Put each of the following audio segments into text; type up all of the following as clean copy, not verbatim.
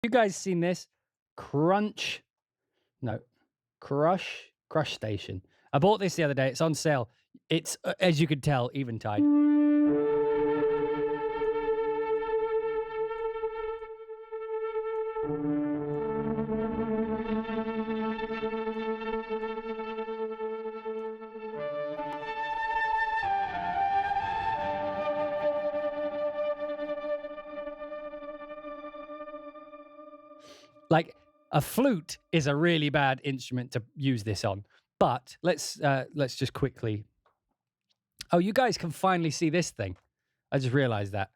You guys seen this? Crush Station. I bought this the other day. It's on sale. It's, as you can tell, Eventide. Like, a flute is a really bad instrument to use this on. But let's just quickly. Oh, you guys can finally see this thing. I just realized that.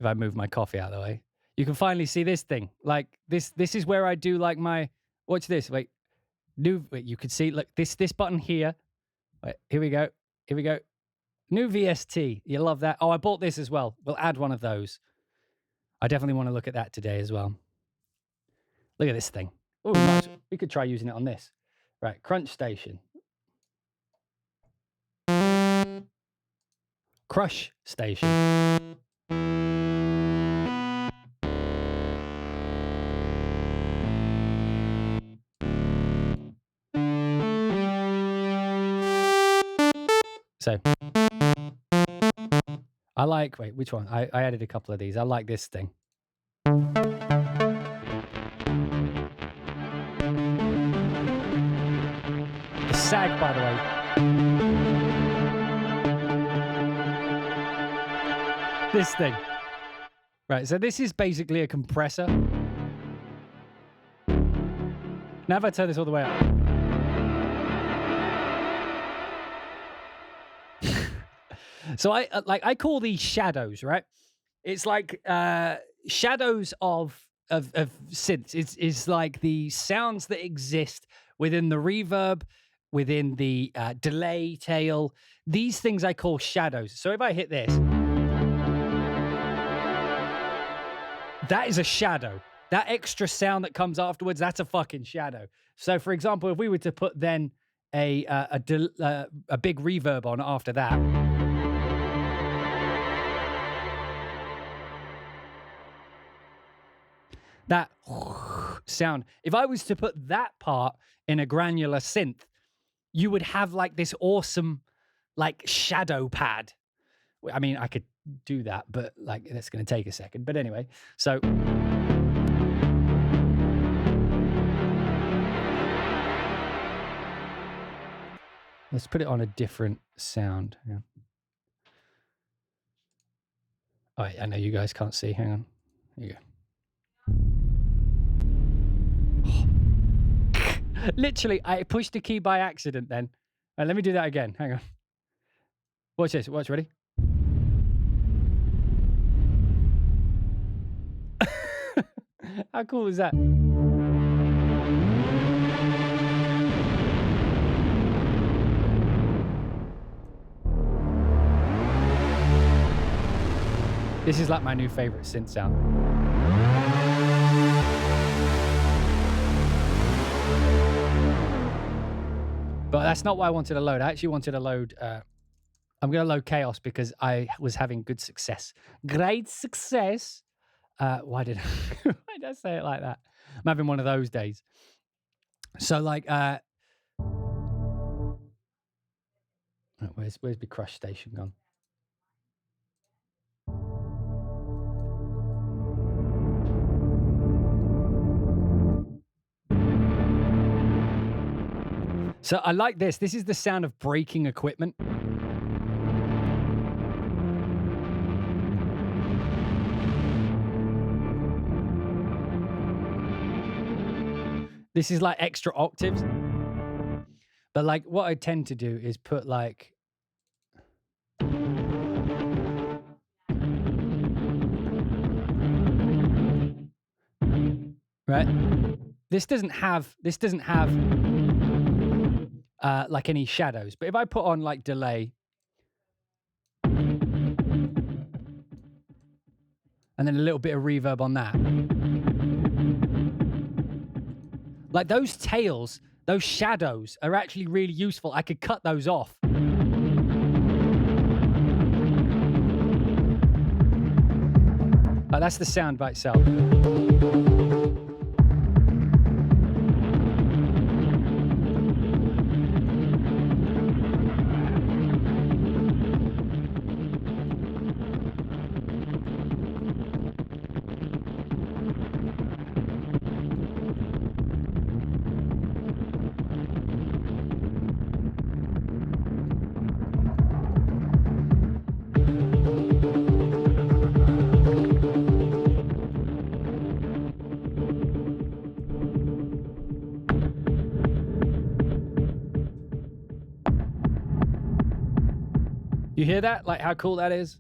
If I move my coffee out of the way, you can finally see this thing. Like this is where I do like my. Watch this. Wait, you can see. Look, this button here. Wait, here we go. Here we go. New VST. You love that. Oh, I bought this as well. We'll add one of those. I definitely want to look at that today as well. Look at this thing. Oh, we could try using it on this. Right, Crunch Station. Crush Station. So, I like, wait, which one? I added a couple of these. I like this thing. The sag, by the way. This thing. Right, so this is basically a compressor. Now if I turn this all the way up. So I call these shadows, right? It's like shadows of synths. It's like the sounds that exist within the reverb, within the delay tail. These things I call shadows. So if I hit this, that is a shadow. That extra sound that comes afterwards, that's a fucking shadow. So for example, if we were to put then a big reverb on after that. That sound, if I was to put that part in a granular synth, you would have like this awesome like shadow pad. I mean, I could do that, but like that's going to take a second. But anyway, so let's put it on a different sound. Yeah. Oh, I know you guys can't see. Hang on. Here you go. Literally, I pushed the key by accident then. Let me do that again. Hang on. Watch this. Watch, ready? How cool is that? This is like my new favorite synth sound. But that's not what I wanted to load. I actually wanted to load, I'm going to load Chaos because I was having good success. Great success. Why did I say it like that? I'm having one of those days. So like, where's the Crush Station gone? So I like this. This is the sound of breaking equipment. This is like extra octaves. But like what I tend to do is put like right? This doesn't have like any shadows. But if I put on like delay and then a little bit of reverb on that. Like those tails, those shadows are actually really useful. I could cut those off. Like that's the sound by itself. You hear that? Like how cool that is?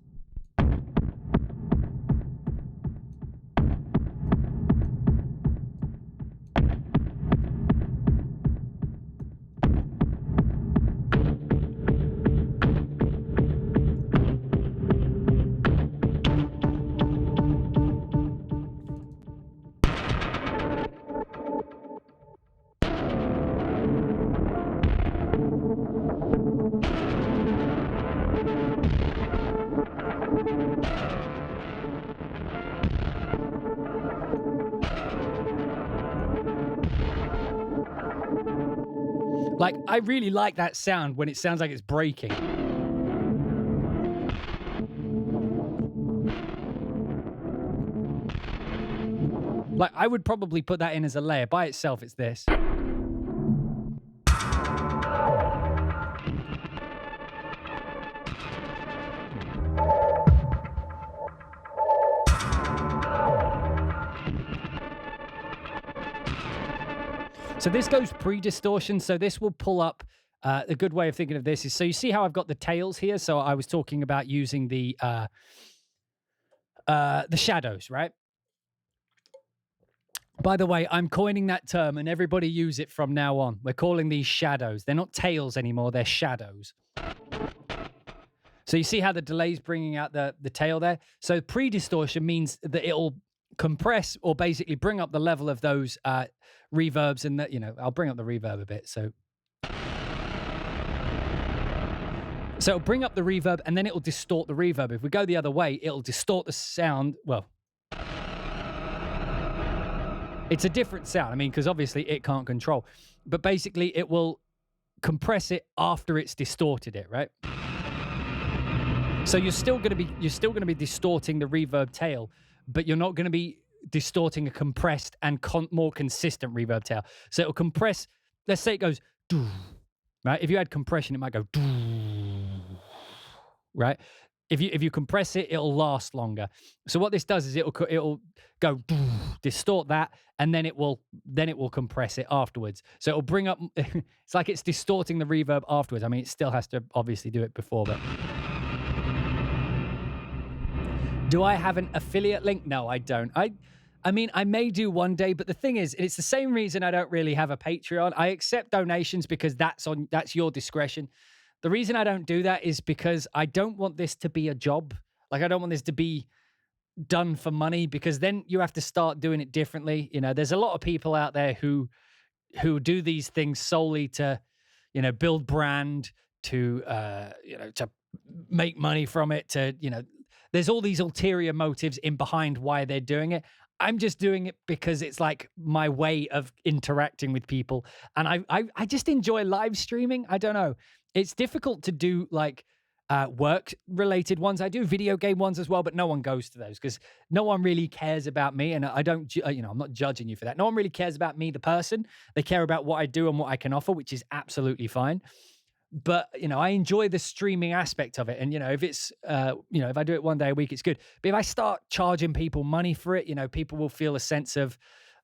Like, I really like that sound when it sounds like it's breaking. Like, I would probably put that in as a layer. By itself, it's this. So this goes pre-distortion. So this will pull up. A good way of thinking of this is, so you see how I've got the tails here. So I was talking about using the shadows, right? By the way, I'm coining that term, and everybody use it from now on. We're calling these shadows. They're not tails anymore. They're shadows. So you see how the delay's bringing out the tail there? So pre-distortion means that it'll compress or basically bring up the level of those reverbs, and that, you know, I'll bring up the reverb a bit. So it'll bring up the reverb, and then it'll distort the reverb. If we go the other way, it'll distort the sound. Well, it's a different sound. I mean, because obviously it can't control, but basically it will compress it after it's distorted it, right? So you're still going to be distorting the reverb tail, but you're not going to be distorting a compressed and more consistent reverb tail. So it'll compress. Let's say it goes, right? If you had compression, it might go, right? If you compress it, it'll last longer. So what this does is it'll go distort that, and then it will compress it afterwards. So it'll bring up. It's like it's distorting the reverb afterwards. I mean, it still has to obviously do it before, but. Do I have an affiliate link? No, I don't. I mean, I may do one day, but the thing is, it's the same reason I don't really have a Patreon. I accept donations because that's your discretion. The reason I don't do that is because I don't want this to be a job. Like, I don't want this to be done for money, because then you have to start doing it differently. You know, there's a lot of people out there who do these things solely to, you know, build brand, to to make money from it, to, you know, there's all these ulterior motives in behind why they're doing it. I'm just doing it because it's like my way of interacting with people. And I just enjoy live streaming. I don't know. It's difficult to do like work related ones. I do video game ones as well, but no one goes to those because no one really cares about me. And I don't, you know, I'm not judging you for that. No one really cares about me, the person. They care about what I do and what I can offer, which is absolutely fine. But, you know, I enjoy the streaming aspect of it. And, you know, if it's, you know, if I do it one day a week, it's good. But if I start charging people money for it, you know, people will feel a sense of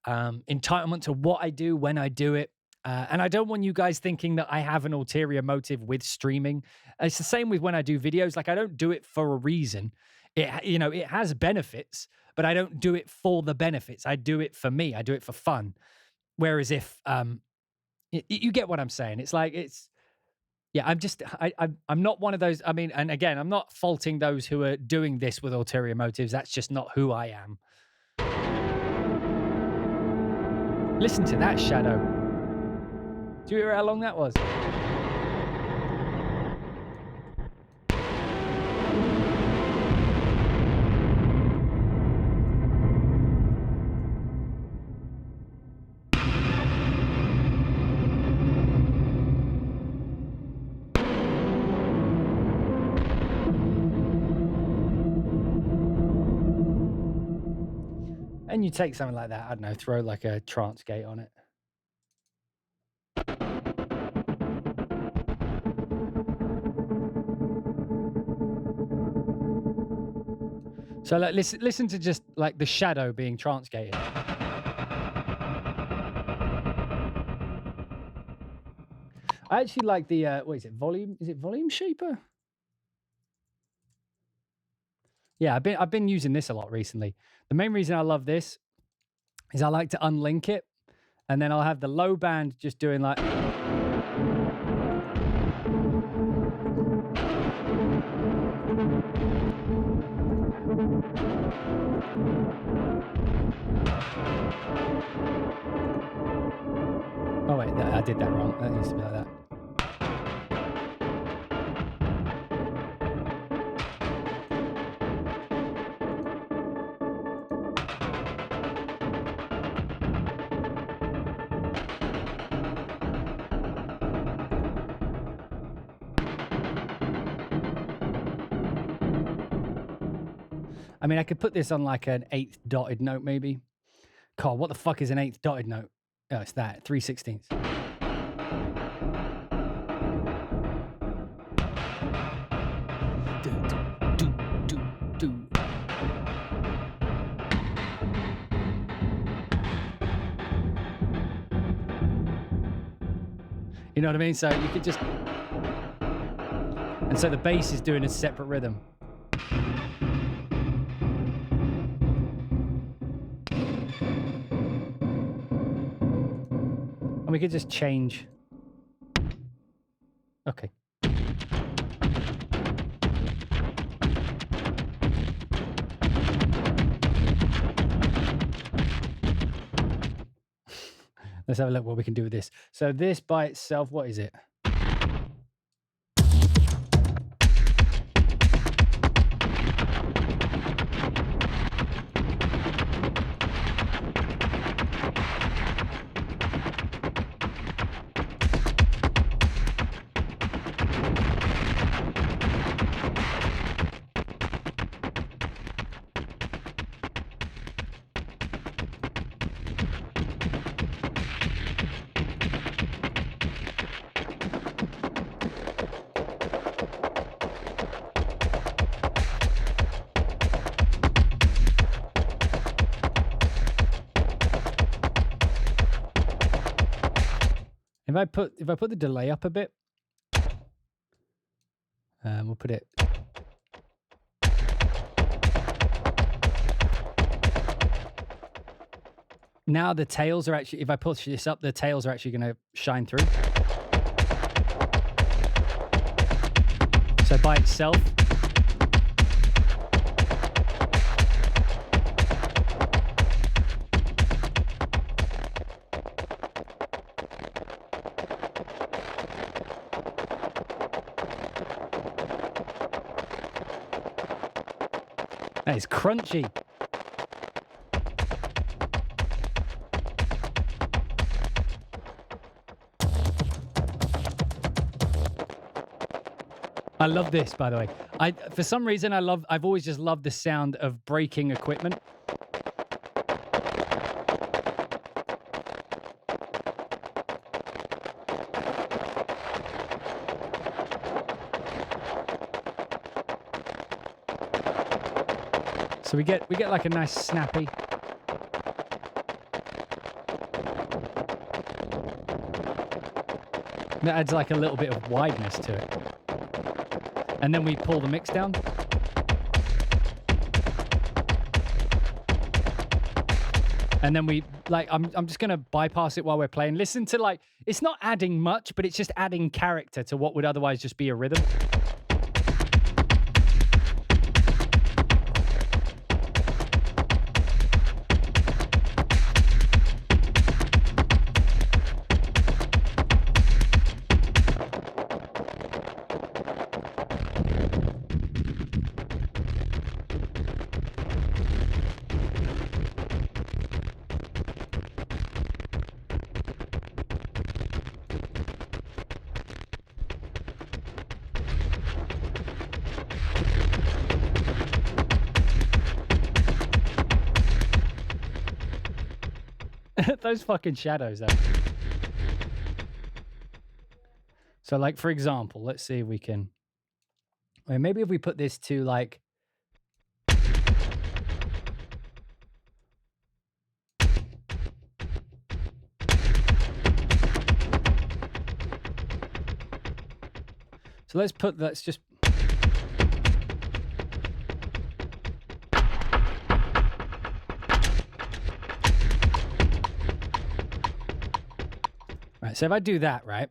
entitlement to what I do when I do it. And I don't want you guys thinking that I have an ulterior motive with streaming. It's the same with when I do videos. Like, I don't do it for a reason. You know, it has benefits, but I don't do it for the benefits. I do it for me. I do it for fun. Whereas if, you get what I'm saying. It's like, yeah, I'm not one of those. I mean, and again, I'm not faulting those who are doing this with ulterior motives. That's just not who I am. Listen to that shadow. Do you hear how long that was? And you take something like that, I don't know, throw like a trance gate on it. So like, listen to just like the shadow being trance gated. I actually like the what is it? Volume? Is it volume shaper? Yeah, I've been using this a lot recently. The main reason I love this is I like to unlink it, and then I'll have the low band just doing like. Oh wait, I did that wrong. That needs to be like that. I mean, I could put this on like an 8th dotted note, maybe. God, what the fuck is an 8th dotted note? Oh, it's that 3/16. You know what I mean? So you could just, and so the bass is doing a separate rhythm. And we could just change. Okay. Let's have a look what we can do with this. So this by itself, what is it? If I put the delay up a bit, we'll put it. Now the tails are actually, if I push this up, the tails are actually going to shine through. So by itself. That is crunchy. I love this, by the way. For some reason, I've always just loved the sound of breaking equipment. So we get like a nice snappy. That adds like a little bit of wideness to it. And then we pull the mix down. And then we like I'm just gonna bypass it while we're playing. Listen to like, it's not adding much, but it's just adding character to what would otherwise just be a rhythm. Those fucking shadows, though. So, like, for example, let's see if we can. Well, maybe if we put this to like. So let's just. Right, so if I do that, right,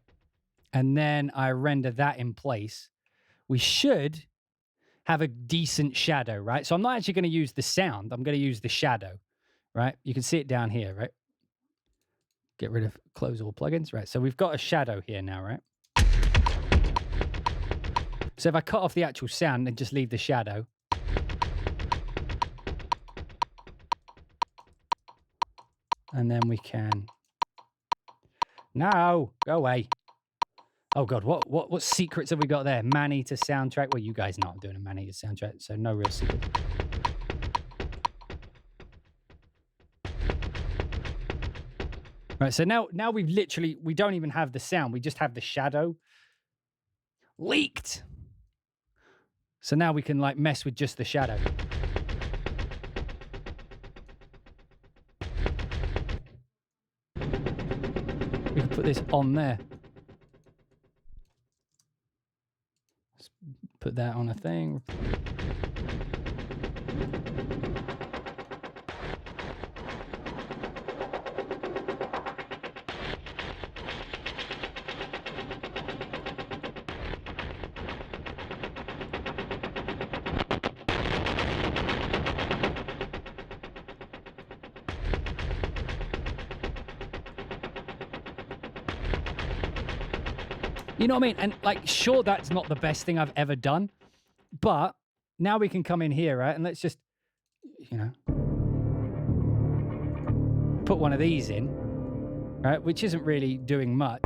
and then I render that in place, we should have a decent shadow, right? So I'm not actually going to use the sound. I'm going to use the shadow, right? You can see it down here, right? Get rid of close all plugins, right? So we've got a shadow here now, right? So if I cut off the actual sound and just leave the shadow, and then we can... No, go away. Oh God, what secrets have we got there? Man-eater soundtrack. Well, you guys know I'm doing a man-eater soundtrack, so no real secret. Right, so now we've literally, we don't even have the sound, we just have the shadow. Leaked. So now we can like mess with just the shadow. We can put this on there. Let's put that on a thing. You know what I mean? And like, sure, that's not the best thing I've ever done, but now we can come in here, right? And let's just, you know, put one of these in, right? Which isn't really doing much.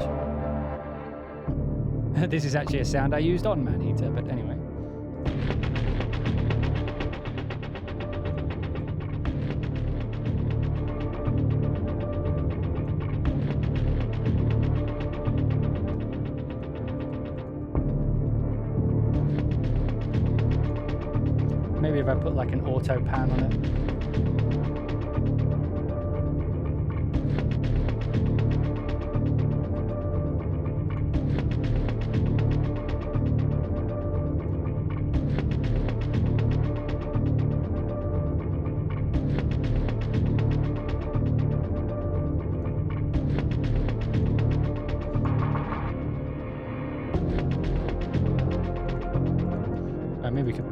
This is actually a sound I used on Man-eater, but anyway. Maybe if I put like an auto pan on it. Maybe we could...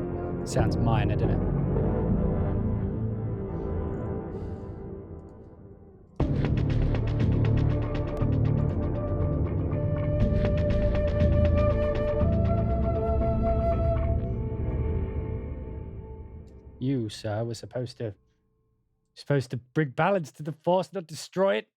Sounds minor, doesn't it? You, sir, were supposed to bring balance to the force, not destroy it.